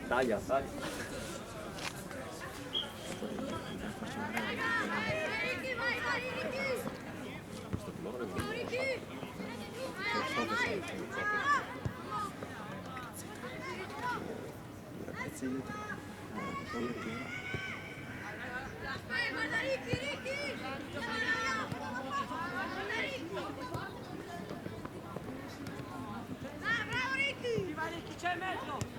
Taglia, taglia. C'è in mezzo!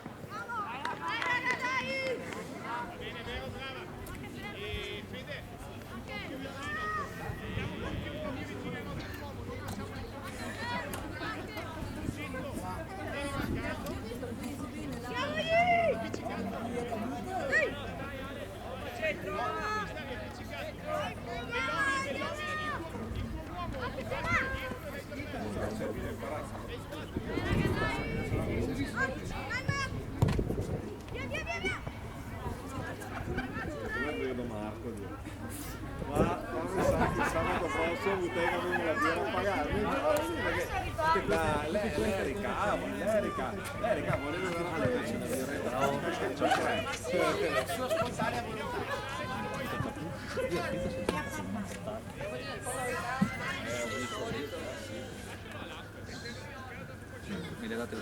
L'Erica voleva dare la decina di sua spontanea volontà. Mi legate lo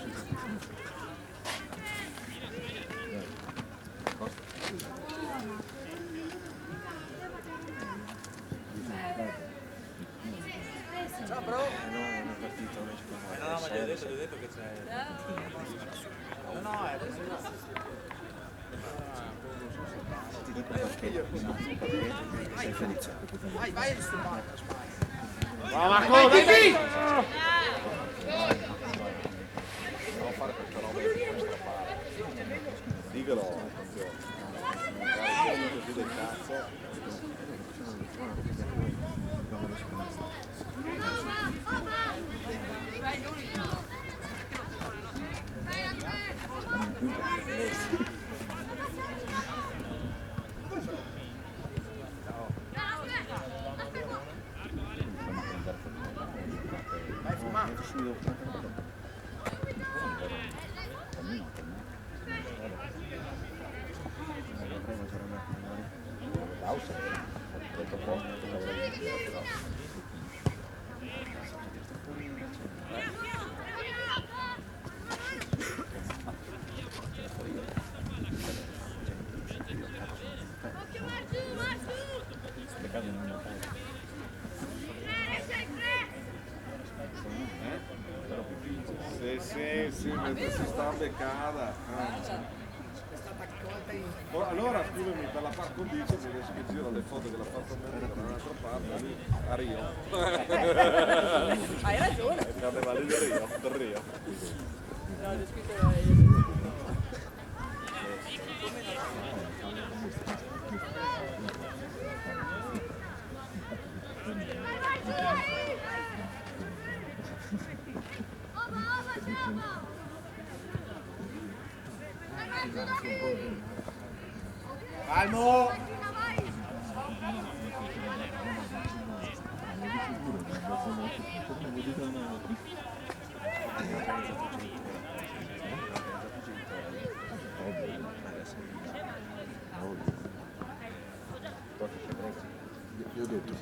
Ciao bro! non è partito, No, ma gli ho detto che c'è. No, è ti dico perché sei felice. vai a disturbare. Va Marco, dai! Non fare questa roba di questa parte. Diglielo, magari così del cazzo. Vai fumato. Sì, mentre si sta a beccata. Allora scrivimi per la par condicio perché si gira le foto che l'ha fatto da un'altra parte lì a Rio. Hai ragione. Il carnevale di Rio, del Rio. No, c'è scritto Calmo! Io ho detto.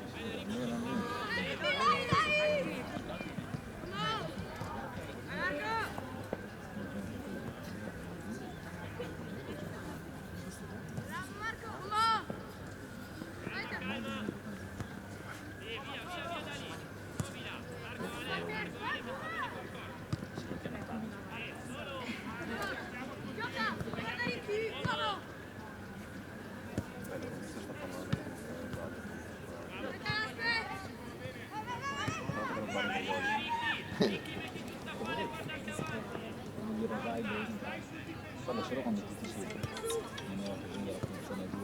Parlo solo quando tutti si non era così la funzione 2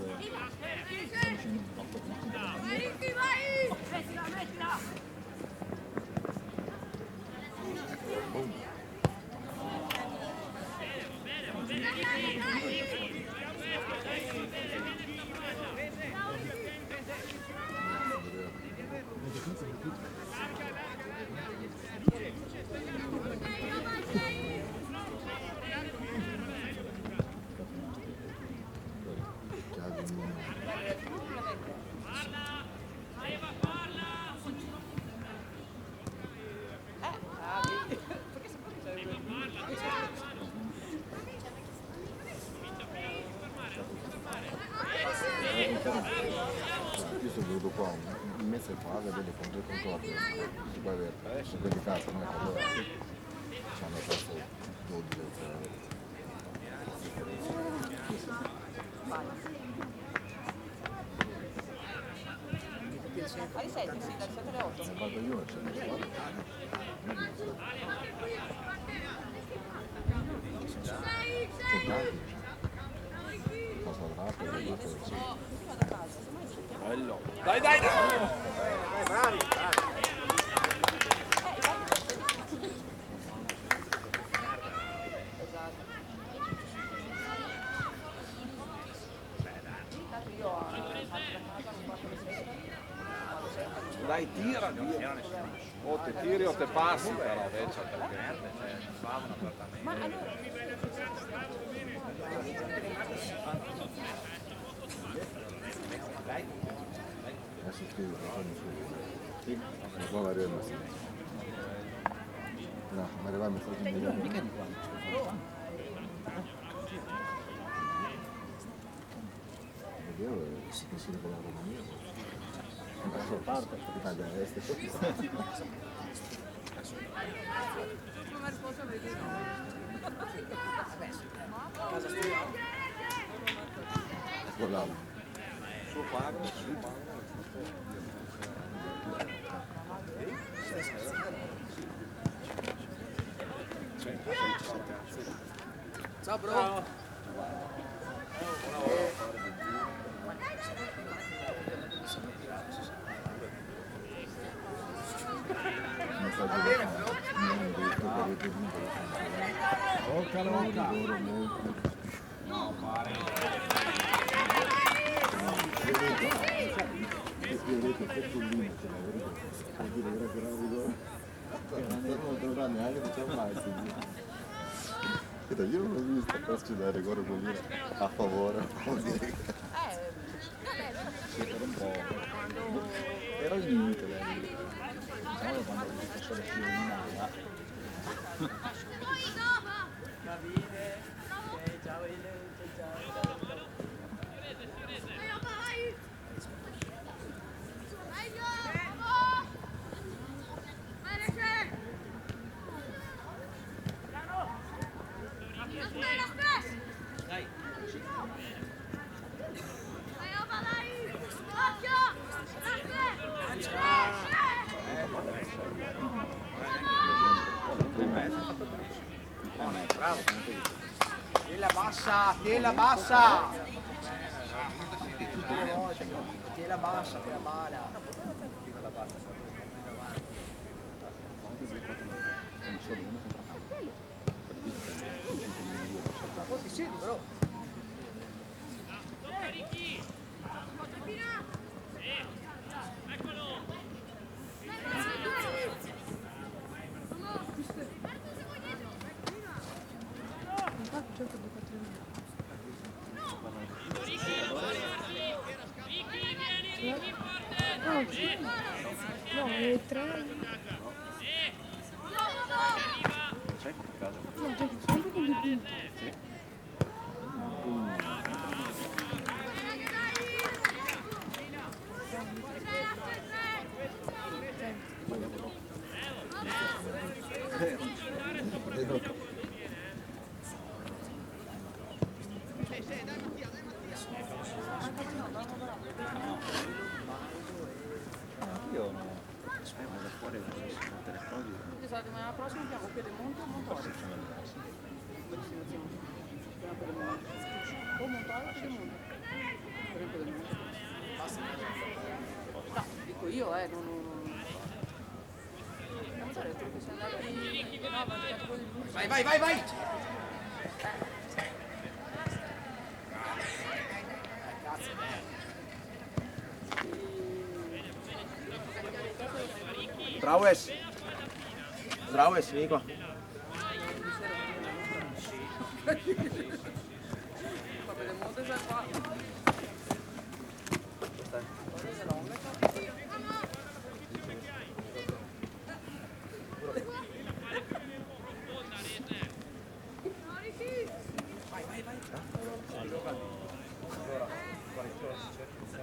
Io sono venuto qua un mese fa a vedere con due concordi, si può avere, quelli di casa, noi allora ci hanno perso 12 euro. Alle 7, sì, dalle 7 alle 8. Ne vado io, c'è una squadra. Sono tanti. Passa troppo, le due cose. Bello. Dai, dai, dai. Bravi, bravi. Dai, tira, Dio. O te tiri o te passi, però invece Fanno appartamento. Adesso scrivo, lo fanno subito. Sì, ma poi mi arriva il messaggio. No, mi arriva il messaggio immediato. Mica di qua. Vedevo e si consiglia con la Romania. Adesso parte, Italia Est. Guardavo. suo padre, suo padre. Ciao bro. Io non l'ho visto, poi dare rigore con a favore. Era un po'. Era il limite, diciamo che quando il professore si eliminava. Bravo. Tela bassa, tela bassa. Tela bassa, tela bala. Ti siedi bro. No, le tre. No, giochi sempre con due punti. Io no. Da fuori non so se tutte le cose. Esatto, ma la prossima abbiamo Piedemonte o Montorio? O Montorio o Piedemonte? Per il Piedemonte. No, dico io, non... Non so, detto che siamo andati... No, ma è quello di Luce. Vai, vai, vai, vai. Bravo Es. Bravo Es, vieni qua. Ma Piedemonte già qua. Vai, vai, vai.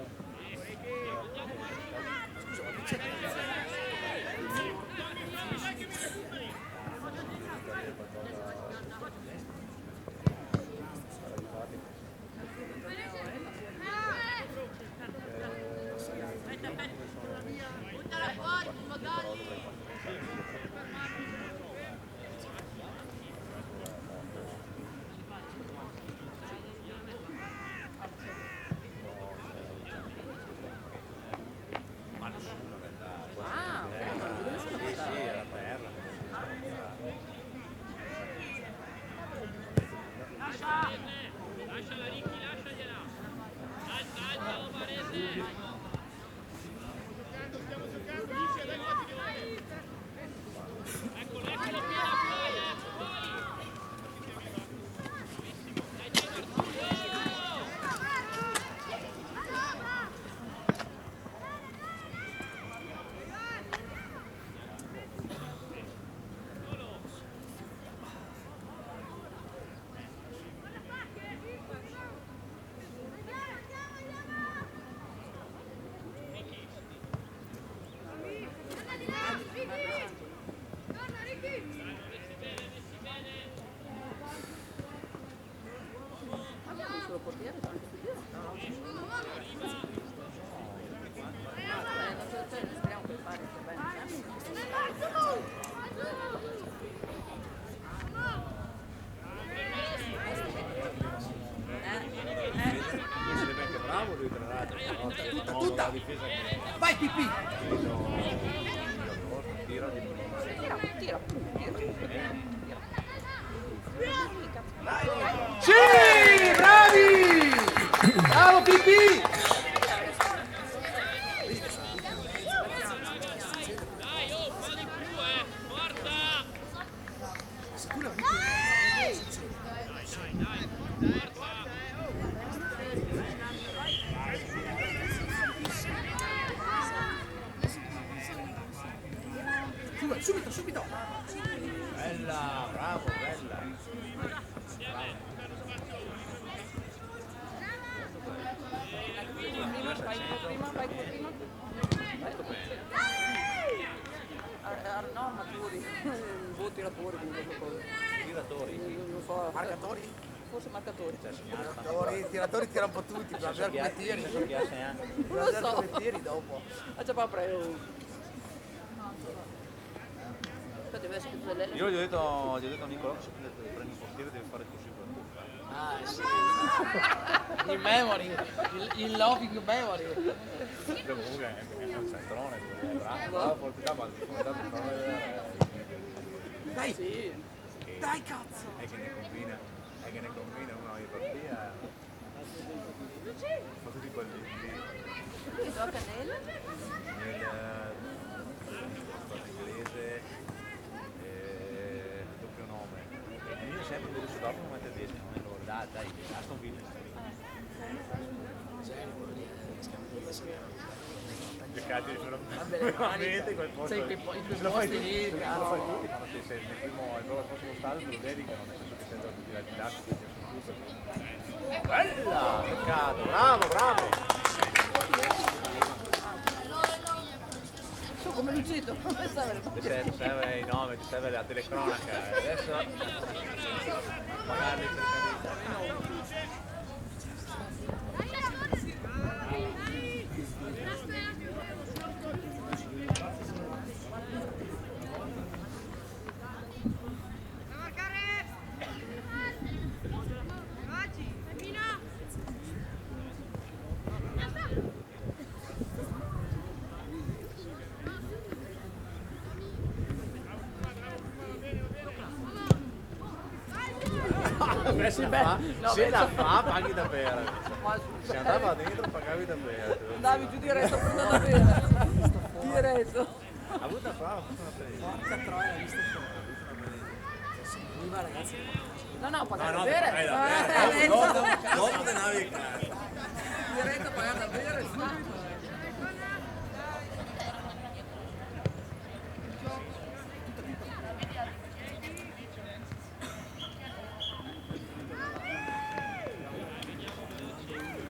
Vai Pipì! Sì, bravi! Bravo Pipì! Subito! Bella, bravo, bella. No, maturi, un tiratore, Tiratori. non so. Marcatori? Forse marcatori. Tiratori tirano un po' tutti, bisogna vedere come tiri. Chi ha 6 anni? Bisogna vedere come tiri dopo. Già fa prego. Deve essere scritto delle Io gli ho detto a Nicolò che se prendi un portiere deve fare così per bocca. Ah sì. In memory, in loving memory. Comunque è un centrone, bravo, portata, ma Dai! Sì. Dai cazzo! è che ne combina una di partita. Ma tutti quelli lì. Chi gioca nel? Nel inglese doppio nome. Io sempre vedo su dopo non mette 10, non dai, Aston Villa. Giocati veramente quel posto. Sei in quei Lo fai posti lì, tu, cazzo. lo fai tu. Ma se sei nel prossimo stadio te lo dedicano, nel senso che sei andato di là di là, bella! Peccato, bravo! Tu come Lucito, come Ti serve i nomi, ti serve la telecronaca. Adesso magari se la fa paghi da bere. Se andava dentro pagavi da bere. andavi giù diretto prima da bere. Diretto. Ha avuto fame, Porca troia, hai visto prima ragazzi. No, No, pagare no, da bere. pagare da bere.